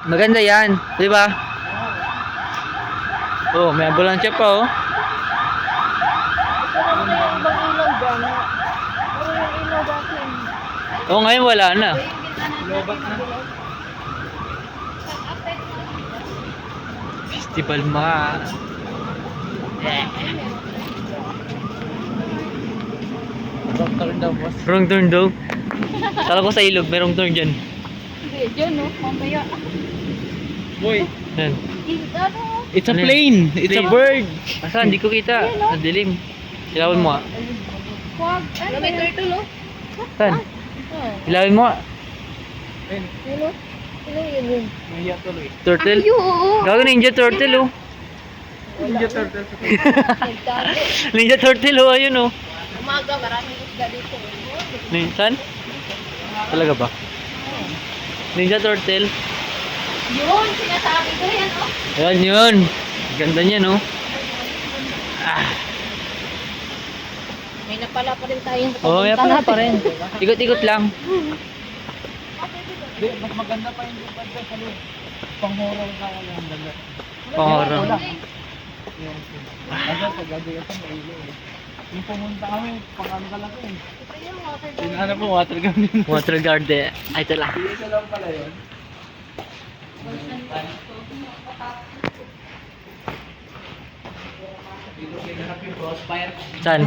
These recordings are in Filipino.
Maganda yan, di ba? Oh, may ambulansya pa oh. Oh, ngayon wala na. Lobat na. Festival mga. Wrong turn daw, boss. Wrong turn daw. Kala ko sa ilog, may wrong turn dyan. Hindi, dyan no, mamaya. Boy, Yan. Ano? it's a Ano yun? plane. It's a Plane. bird. Asa, hindi ko kita. Nadilim. Ilawin mo ah. Huwag. Ano may turtle oh? Saan? Oh. Ilawin mo ah. Ayun, Ano? Ano yun? mahiya tuloy. Turtle. Ay, oo. Gawin ninja turtle oh. Ninja turtle. Nagtago. Ninja turtle oh, ayun oh. Umaga, maraming isda dito. Saan? Talaga ba? Ninja turtle. Yun, sinasabi ko yan oh. Ayan yun. Ganda niya no. Ah. May napala pa rin tayong Oh, may pala pa rin. Ikot-ikot lang. Di, mas maganda pa yung lupad sa loob. Pang-horror ka lang ang ganda. Pangorang. Kasi pag gabi kasi may ilo eh. Yung pumunta kami, pang-ano ka lang eh. Tinana po, water gun yun. Water garden. Ay, ito lang. Ito lang pala yun. Crossfire. Saan?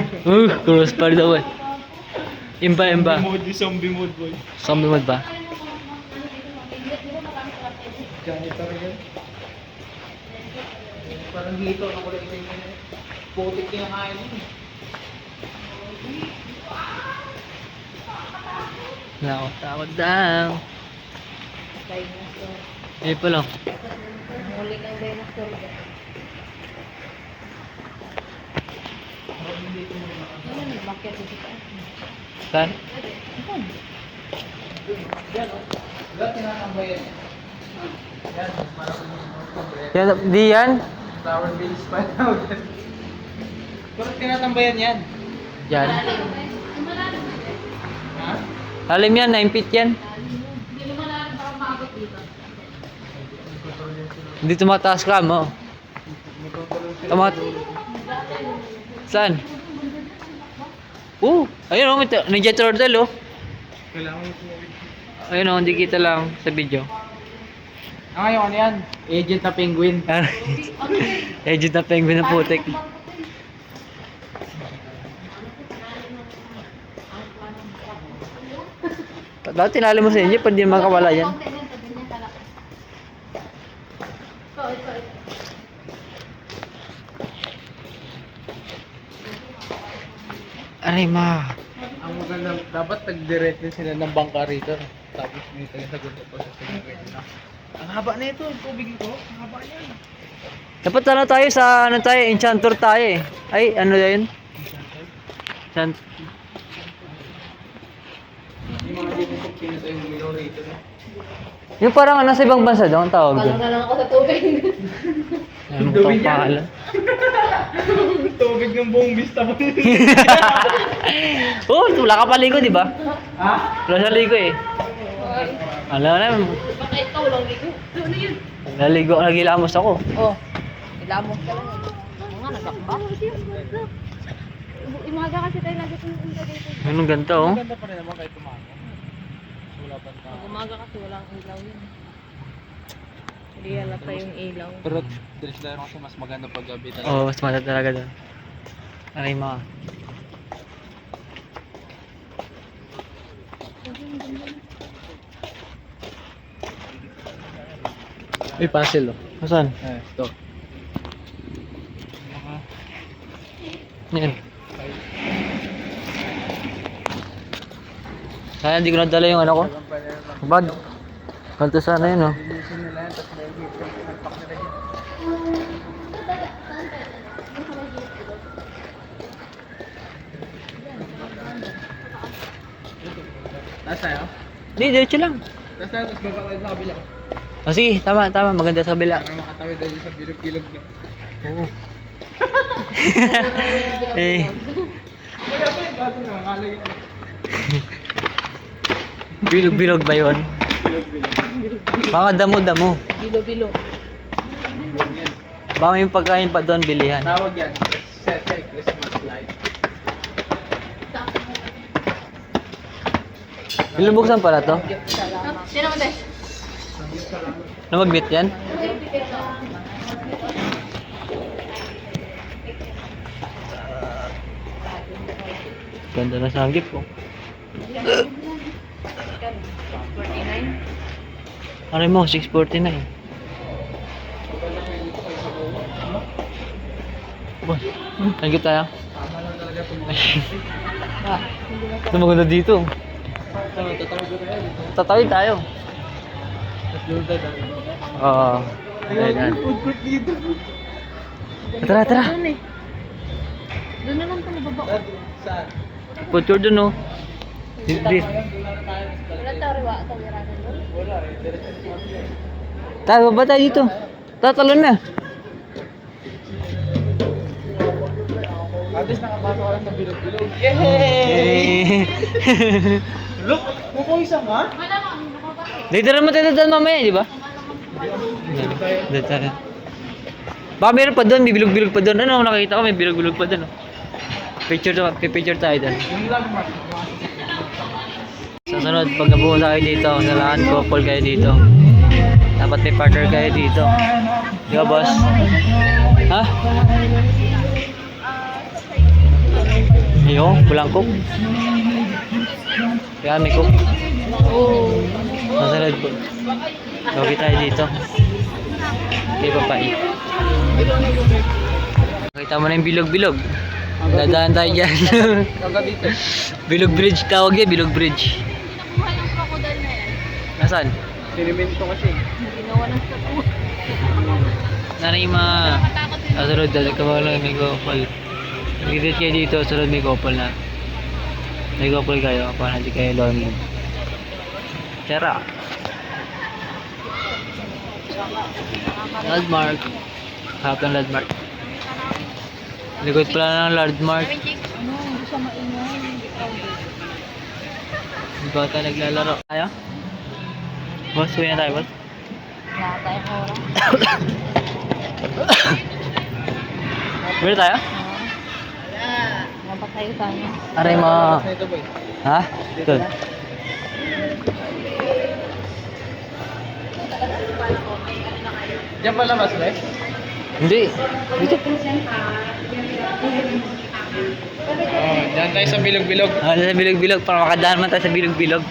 Crossbar daw eh. Imba. Zombie mode boy. Zombie mode ba? Janitor yun. Parang dito, ako lang yung putik yung kain mo. Takot daw. Dinosaur. Eh pa lang. Huli ng dinosaur dyan. Ano, nagbakyat dito pa. Saan? Lahat tinatambayan. Yan, parang Yan, di yan? Tower Bills pa daw. Pero tinatambayan yan. Yan. Ha? Lalim yan, 9 feet yan. Hindi naman natin baka maabot dito. Hindi tumataas ka mo. Tumat. Saan? Ayun oh, Ninja Turtle oh. Kailangan mo Ayun oh, hindi kita lang sa video. ngayon, ano yan? Agent na penguin. Agent na penguin na putik. Dati tinali mo sa inyo, pwede di makawala yan. Aray ma. Ang maganda, dapat nag-direct din sila ng bangka rito. Tapos may taga-sagot pa sa sinagay nila. Ang haba na ito, tubig ito. Ang haba niyan. Dapat ano tayo sa ano tayo, enchanter tayo eh. Ay, ano yun? Enchant. Yung mga dito sa pinito yung ilaw rito. No? Yung parang ano sa ibang bansa daw, ang tawag doon. Palo na lang ako sa tubig. Ano Dumi pang yan. pangalan? Tubig ng buong vista mo. Oh, wala ka paligo, di ba? Ha? Wala sa ligo eh. Alam na, Baka ikaw lang ligo. Ano yun? naligo, nagilamos ako. Oh, ilamos ka lang. Mga nagakbak. Imaga kasi tayo lagi itong dito. Anong ganito oh? Maganda pa rin naman kahit tumago. Wala pa ta. Pag umaga kasi walang ilaw yun. Hindi halata yung ilaw. Pero dress lang kasi mas maganda pag gabi talaga. Oo, mas mata talaga doon. Aray mga. May puzzle oh. Saan? Ito. Yan. Kaya hindi ko nadala yung ano ko. Bad. Kanto sana yun oh. Linisin nila yan, tapos may pinagpak nila dyan. Taas tayo? Hindi, diretso lang. Taas tayo, tapos baba tayo sa kabila. Oh, sige, tama. Maganda sa kabila. Para makatawid tayo sa bilog-bilog na. Oo. Eh, Kaya pa yung gato na, akala yun. bilog-bilog ba yun? Bilog-bilog. Mga damo-damo. Bilo-bilo. Baka may pagkain pa doon, bilihan. Tawag yan. Set Christmas light. Nilubuksan pala to? Salamat. Sino mo tayo? Na mag-meet yan? Ganda na sanggip oh. 49. Ano mo, 649. Boss, sanggip tayo. Tama lang talaga itong Ito maganda dito. tatawag ko tayo dito. Tatawid tayo. Tapos doon tayo. Oo. Ayan. Food court dito. Tara, tara. Doon eh. Doon na lang ito nababa. Saan? Food court dun oh. Dito. Wala tariwa at tawiranan doon. Wala eh. Diretso sa mga. Tayo, baba tayo dito. Tatalon na. At least nakapasok ka lang sa bilog-bilog. Yay! Look! Mukhang isang ha? Dito naman tayo dadaan mamaya, di ba? Dito tayo. Baka meron pa doon, may bilog-bilog pa doon. Ano, nakita ko may bilog-bilog pa doon. Oh. Picture tayo doon. Yung landmark. Sa sunod, pag nabuo tayo dito, kailangan couple kayo dito. Dapat may partner kayo dito. Di ba, boss? Ha? Iyo, pulang cook. Kaya may cook. Sa sunod po. Lagi tayo dito. Okay, papai. Nakita mo na yung bilog-bilog. Dadaan tayo dyan. Hanggang dito. Bilog Bridge tawag yan, Bilog Bridge. Nakuha yung crocodile na yan. Nasaan? Sinimento kasi. Ginawa ng statue. Nanay ma. Sunod, dalawa lang may couple. Mag-visit kayo dito, sunod may couple na. May couple kayo, para hindi kayo lonely. Tara. Landmark. Harap ng landmark. Likod pala ng landmark. Ano, hindi siya maingay. Hindi crowded. Hindi ba tayo naglalaro? Tayo? Boss, uwi na tayo, boss. Wala tayong oras. Uwi na tayo? Mapatay tayo. Aray mo. Ito boy. Ha? Ito. Diyan pa labas ba? Hindi. Dito. Oh, diyan tayo sa bilog-bilog. Ah, sa bilog-bilog. Para makadaan man tayo sa bilog-bilog.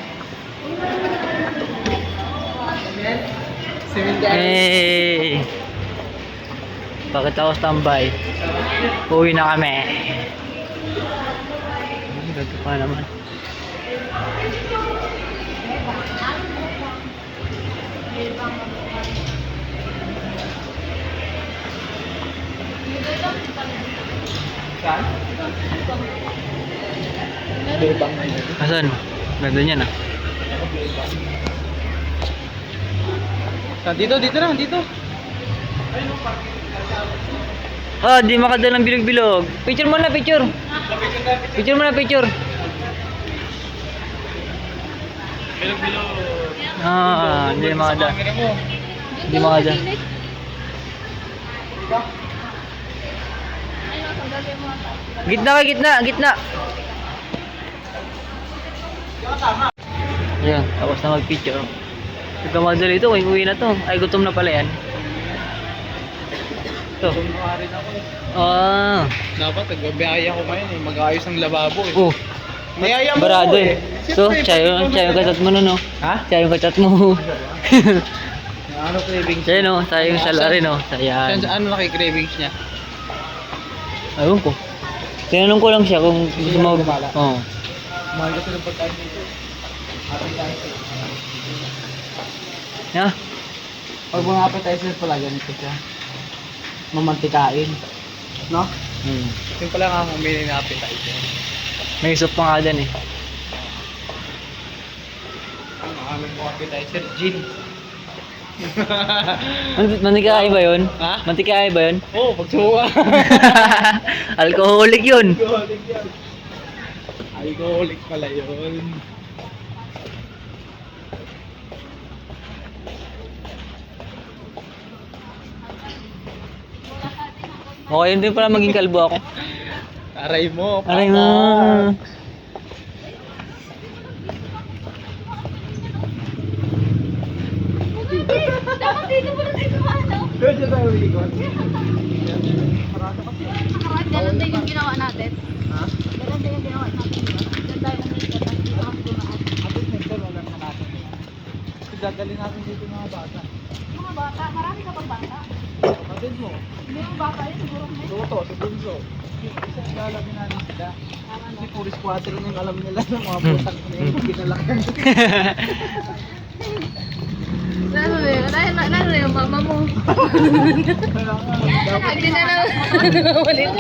Cemetery. Hey! Bakit ako standby? Uwi na kami. Ganda pa naman. Saan? Bebang na yun. Asan? Ganda niyan ah. Saan? Dito na, dito. Ah, di makadala ng bilog-bilog. Picture mo na, picture. Picture mo na, picture. Bilog-bilog. Ah, hindi makadala. Hindi makadala. Gitna ka, gitna, gitna. Ayan, tapos na mag-picture. Nagkamadali ito, uwi na to. Ay, gutom na pala yan. Ito. Tumukha rin ako eh. Ah. Dapat nagbabiyaya ko ngayon eh. Mag-aayos ng lababo eh. Oh. Niyaya mo Barado ko eh. So, Siyempre, siya yung kachat mo na no. Ha? Siya yung kachat mo. Ano cravings? Siya no, siya yung salary no. Sayan. Ano na kay cravings niya? Ayun ko. Tinanong ko lang siya kung gusto mo. Gumala. Oo. Mahal kasi ng pagkain dito. Appetizer. Ha? Pag mga appetizer pala, ganito siya. Mamantikain. No? Yung pala nga humili na appetizer. May soup pa nga dyan eh. Ang aming mga appetizer, gin. Mantika ba yun? Ha? Mantika ba yun? Oo, pagsuwa. Alcoholic yun. Alcoholic yan. Alcoholic pala yun. Okay, yun din pala maging kalbo ako. Aray mo. Aray mo. Dapat dito mo na dito ano. Doon siya tayo ikot. Ganun din yung ginawa natin. Ha? Ganun din yung ginawa natin. Diba? Ganda yung umiikot. Dito kami dumaan. At least next time, alam na natin. Kasi dadalhin natin dito yung mga bata. Mga bata, marami ka pang bata. Kapatid mo. Hindi yung bata yun, siguro may. Toto, si Bunso. Isa lalagyan natin sila. Kasi puro squatter na yung alam nila ng mga butang na yung pinalakyan. Lalo na yung mama mo. Kaya nga, dapat Hindi na lang. Ulit.